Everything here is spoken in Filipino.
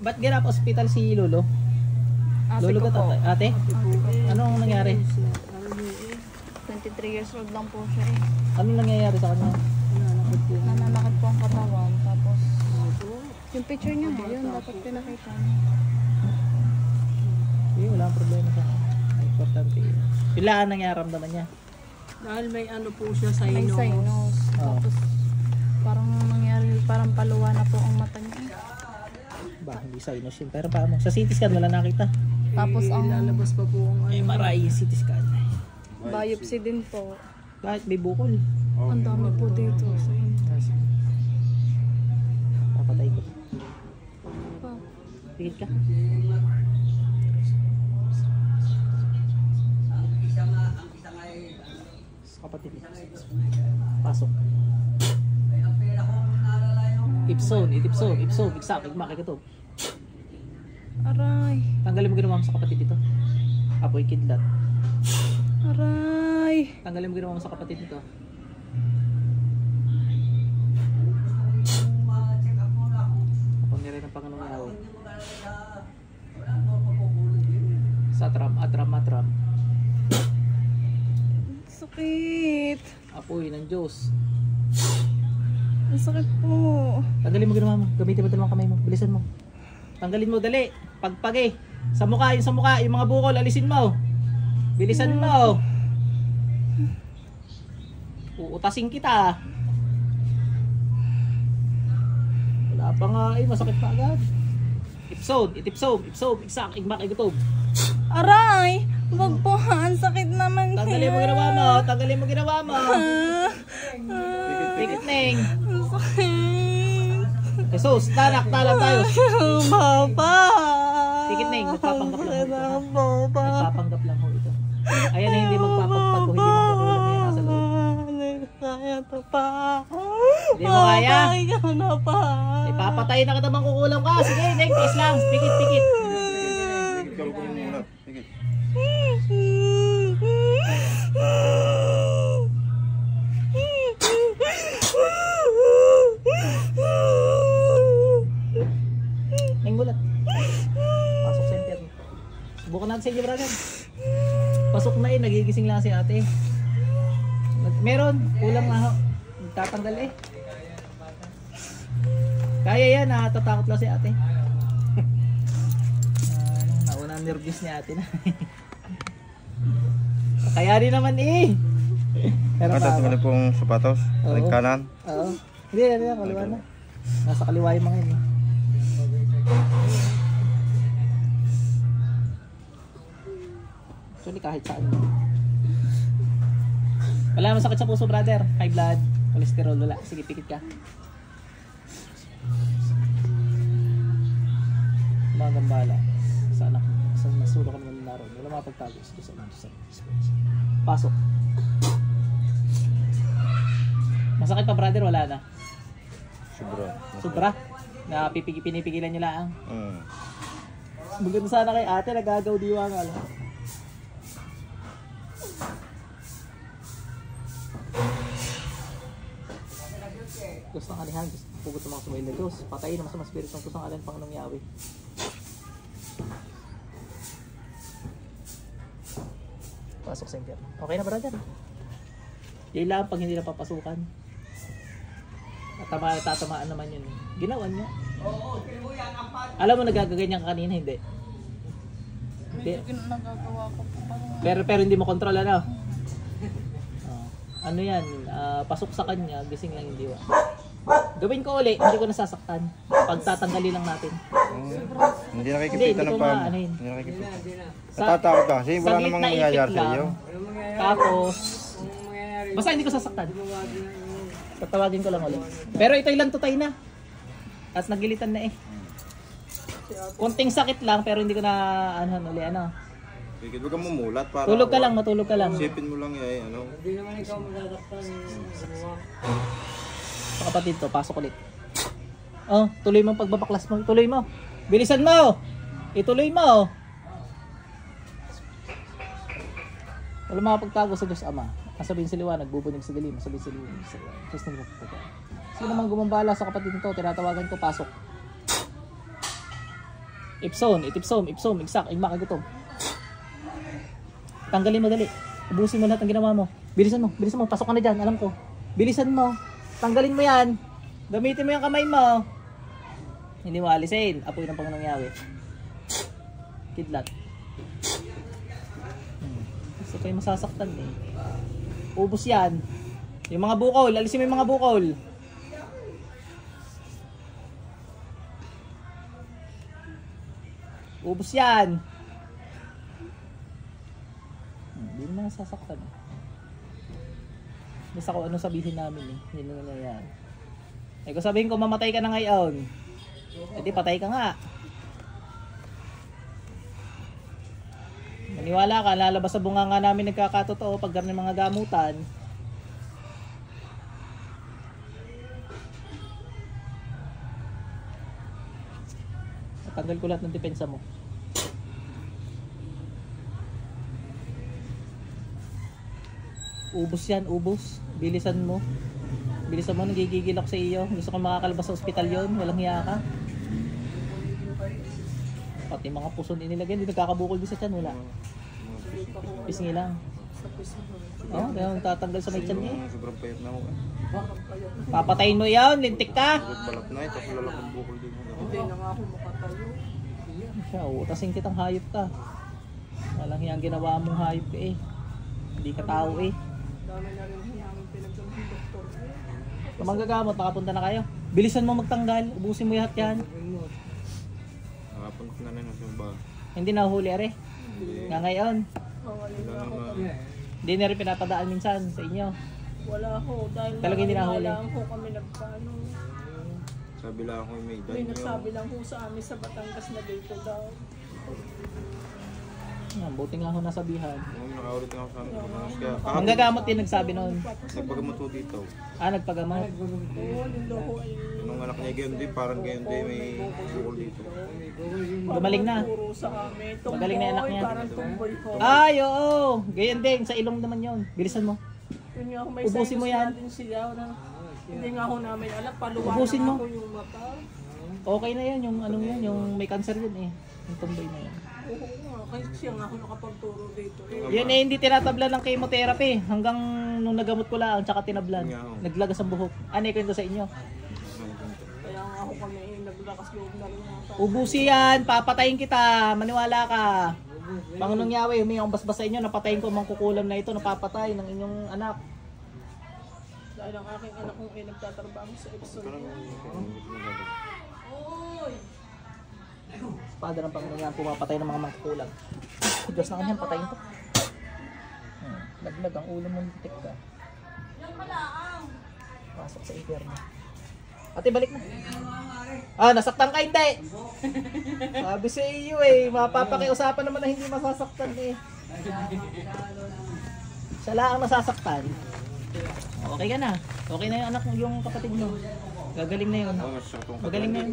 Ba't ginap hospital si Lolo? Lolo ka tatay? Ate? Anong nangyari? 23 years old lang po siya eh. Anong nangyayari sa kanya? Nananakit po ang katawan. Tapos, yung picture niya yun, dapat pinakita. Eh, wala problema sa kanya. Importante yun. Pilaan nangyaramdaman niya? Dahil may ano po siya sa May inos. sinus. Tapos, parang nangyari, parang paluwa na po ang mata niya. Ba, hindi sa inos yun. Pero paano? Sa CT scan wala nakita. Tapos, ang lalabas pa po ang MRI yung CT scan. biopsy din po. Bakit may bukol? Ang dami po dito. Papatay ko. Tigit ka. Kapatid. Pasok. Ipson, iksak, igmak, ikato. Aray. Tanggalin mo ginawa mo sa kapatid dito. Apoy kidlat. Aray. Tanggalin mo ginawa mo sa kapatid dito. Kapag nirin ang Panginoong Yahweh. Atram. Sakit. Apoy ng Diyos. Ang sakit po. Tanggalin mo ginawa mo. Gamitin mo dalawang kamay mo. Bilisan mo. Tanggalin mo, dali. Pagpagi. Sa mukha, yung mga bukol, alisin mo. Bilisan mo. Uutasin kita. Wala pa nga eh, masakit pa agad. Itipsog, iksak, igmak, igutob. Aray! Wag po, ang sakit naman. Tanggalin mo ginawa mo. Pikit neng. Ang sakit. Jesus, tanak tayo. Papa! Pikit neng, magpapanggap lang ho ito. Papa! Magpapanggap lang ho ito. Ayan na hindi magpapagpag o hindi magkukulam na yan nasa loob. Kaya to pa. Hindi mo kaya? Ikaw na pa. Ipapatay na kita bang kukulam ka. Sige, neng, tiis lang. Pikit. Neng, bulat. Pasok sa impyerno. Subukan natin sa inyo, brother. Pasok na nagigising lang si ate. Meron, kulang na ho. Tatanggal eh. Kaya yan, natatakot lang si ate. Nauna nervous ni ate na. Kaya rin naman eh. Pero Matas mo na pong sapatos, Oo. kanan. Oo. Hindi, kaliwa na. Nasa kaliwa yung mga yun eh. Actually kahit saan. Wala namang sakit sa puso, brother. High blood, cholesterol, wala. Sige, pikit ka. Mga gambala. Sa anak mo. Sa nasulo ka naman naroon. Wala mapagtago. Pasok. Masakit pa, brother? Wala na. Sobra? Na pinipigilan nyo lang. Maganda sana kay ate. Nagagaw diwa nga lang. Diyos ng alihan, pugot ng mga sumay na Diyos. Patayin ang masamang spirit ng kusang alihan, Panginoong Yahweh. Pasok sa impyerno. Okay na, brother? Yun lang pag hindi napapasukan. At tatamaan naman yun. Ginawan niya. Alam mo, nagagaganyan ka kanina, hindi? Nagagawa ko po. Pero hindi mo control, ano? Ano yan? Pasok sa kanya, gising lang yung diwa. Gawin ko uli, hindi ko nasasaktan. Pagtatanggalin lang natin. Hindi nakikipita ng pam. Hindi nakikipita. Natatakot ka kasi wala namang nangyayari sa iyo. Tapos, basta hindi ko sasaktan. Tatawagin ko lang ulit. Pero ito ilang tutay na. At nagilitan na eh. Konting sakit lang pero hindi ko na uli. Huwag kang mumulat para Tulog ka lang, matulog ka lang. Isipin mo lang yan. Hindi naman ikaw madadaktan. Sa kapatid to, pasok ulit. Oh, tuloy mo ang pagbabaklas mo. Tuloy mo. Bilisan mo. Ituloy mo. Wala makapagtago sa Diyos Ama. Masabihin sa liwanag, bubunig sa dilim. Masabihin sa liwanag, sa liwanag. Diyos na magpapagod. Sino namang gumambala sa kapatid nito, tinatawagan ko, pasok. Ipsom, igsak, igmak, gutom. Tanggalin mo dali. Ubusin mo lahat ng ginawa mo. Bilisan mo, pasok ka na dyan, alam ko. Bilisan mo, tanggalin mo yan. Gamitin mo yung kamay mo. Hindi mo alisin, apoy ng Panginoong Yahweh. Kidlat. Gusto kayo masasaktan eh. Ubus yan. Yung mga bukol, alisin mo yung mga bukol. Ubus yan. Hindi naman nasasaktan. Basta kung ano sabihin namin eh. Hindi naman nangyayari. Eh kung sabihin ko mamatay ka na ngayon, edi patay ka nga. Maniwala ka, lalabas sa bunganga namin nagkakatotoo pag ganun mga gamutan. Tanggal ko lahat ng depensa mo. Ubus yan, ubus. Bilisan mo. Bilisan mo, nagigigil ako sa iyo. Gusto ko makakalabas sa ospital yon. Walang hiya ka. Pati mga puson inilagay, hindi nagkakabukol din sa tiyan, wala. Pisngi lang. Oh, kaya tatanggal sa may tiyan niya. Sobrang payat na ako. Papatayin mo yan, lintik ka. Balat na ito, lalakang bukol din. Hindi na nga ako makatayo. Siya, utasin kitang hayop ka. Walang hiyang ginawa mong hayop ka eh. Hindi ka tao eh. Dami na rin namin pinagdang ng doktor. Kung manggagamot, nakapunta na kayo. Bilisan mo magtanggal, ubusin mo lahat yan. Nakapunta na rin sa ba? Hindi na huli are. Nga ngayon. Mawalin na ako kami. Hindi na rin pinapadaan minsan sa inyo. Wala ho, dahil Talaga hindi nahuli. lang ho kami nagpaano. Sabi lang ako may May danyo. nagsabi lang ho sa amin sa Batangas na dito daw. Yan, buti nga ako nasabihan. Kung nakaulit na ako sa amin. Kaya Manggagamot din nagsabi noon. nagpagamot ko dito. Ah, nagpagamot. Oo, lindo ho ay Nung anak niya gayon din, parang gayon din may bukol dito. Gumaling na. puro sa amin. Tumboy, Magaling na yung anak niya. parang tumboy ho. Ay, oo. Ganyan din, sa ilong naman yon. Bilisan mo. Yun nga ho, may Ubusin mo sinus yan. na din siya na hindi nga ho namin alam. Paluwa Ubusin na mo. ako yung mata. Okay na yan, yung anong yan, yung may cancer yun eh. Yung tumboy na yan. Oo nga, kasi siya nga ako nakapagturo dito. Eh. Yun eh, hindi tinatablan ng chemotherapy. Hanggang nung nagamot ko lang, tsaka tinablan. Nga, oh. Naglagas ang buhok. Ano yung kwento sa inyo? Kaya nga ako kami naglakas loob na rin ako. Ubusi yan, papatayin kita, maniwala ka. Panginoong Yahweh, humingi akong basbas sa inyo, napatayin ko ang mangkukulam na ito, napapatay ng inyong anak. Dahil ang aking anak kong ay nagtatrabaho sa Epson. Espada ng Panginoon yan, pumapatay ng mga mangkukulam. Diyos na kanyan, patayin to. Laglag ang ulo mo, tik ka. Pasok sa impyerno. Ate, balik na. Ah, nasaktan ka, hindi. Sabi sa iyo eh, mapapakiusapan naman na hindi masasaktan eh. Siya lang ang nasasaktan. Okay ka na. Okay na yung anak mo, yung kapatid mo. Gagaling na yun. Magaling na yun.